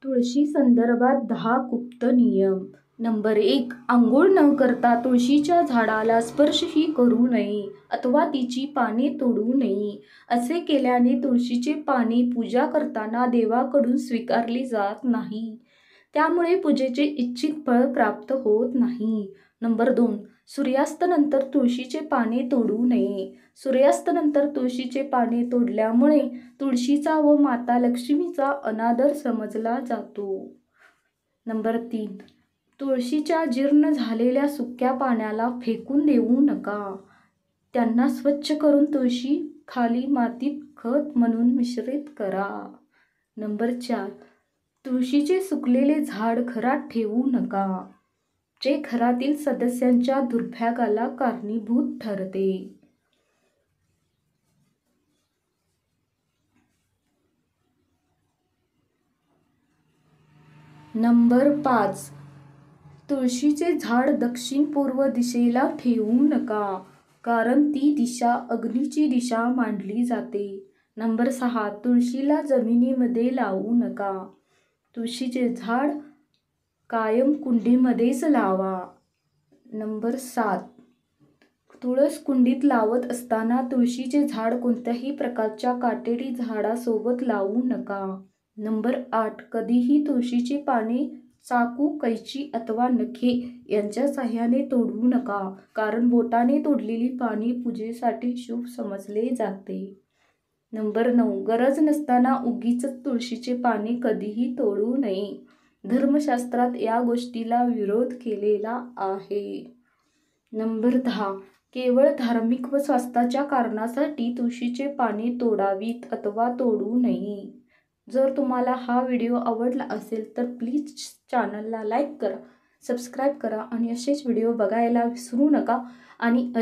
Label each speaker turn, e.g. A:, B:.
A: तुळशी संदर्भात 10 गुप्त नियम. नंबर 1. आंघोळ न करता तुळशीच्या झाडाला स्पर्शही करू नये अथवा तिची पाने तोडू नये. असे केल्याने तुळशीचे पाने पूजा करताना देवाकडून स्वीकारली जात नाही. त्यामुळे पूजेचे इच्छित फळ प्राप्त होत नाही. नंबर 2. सूर्यास्तानंतर तुळशीचे पाने तोडू नये. सूर्यास्तानंतर तुळशीचे पाने तोडल्यामुळे तुळशीचा व माता लक्ष्मीचा अनादर समजला जातो. नंबर 3. तुळशीच्या जीर्ण झालेल्या सुक्या पाण्याला फेकून देऊ नका. त्यांना स्वच्छ करून तुळशी खाली मातीत खत म्हणून मिश्रित करा. नंबर 4. तुळशीचे सुकलेले झाड घरात ठेवू नका, जे घरातील सदस्यांच्या दुर्भाग्याला कारणीभूत ठरते. नंबर 5. तुळशीचे झाड दक्षिण-पूर्व दिशेला ठेवू नका, कारण ती दिशा अग्नीची दिशा मानली जाते. नंबर 6. तुळशीला जमिनीमध्ये लावू नका. तुळशीचे झाड कायम कुंडीमध्येच लावा. नंबर 7. तुळस कुंडीत लावत असताना तुळशीचे झाड कोणत्याही प्रकारच्या काटेरी झाडासोबत लावू नका. नंबर 8. कधीही तुळशीची पाने चाकू, कैची अथवा नखे यांच्या साहाय्याने तोडू नका, कारण बोटाने तोडलेली पाने पूजेसाठी शुभ समजले जाते. नंबर 9. गरज नसताना उगीच तुळशीचे पाने कधीही तोडू नये. धर्मशास्त्रात या गोष्टीला विरोध केलेला आहे. नंबर 10. केवळ धार्मिक व स्वास्थ्याच्या कारणासाठी तुळशीचे पाने तोडावीत अथवा तोडू नये. जर तुम्हाला हा व्हिडिओ आवडला असेल तर प्लीज चॅनलला लाईक करा, सबस्क्राईब करा आणि असेच व्हिडिओ बघायला विसरू नका. आणि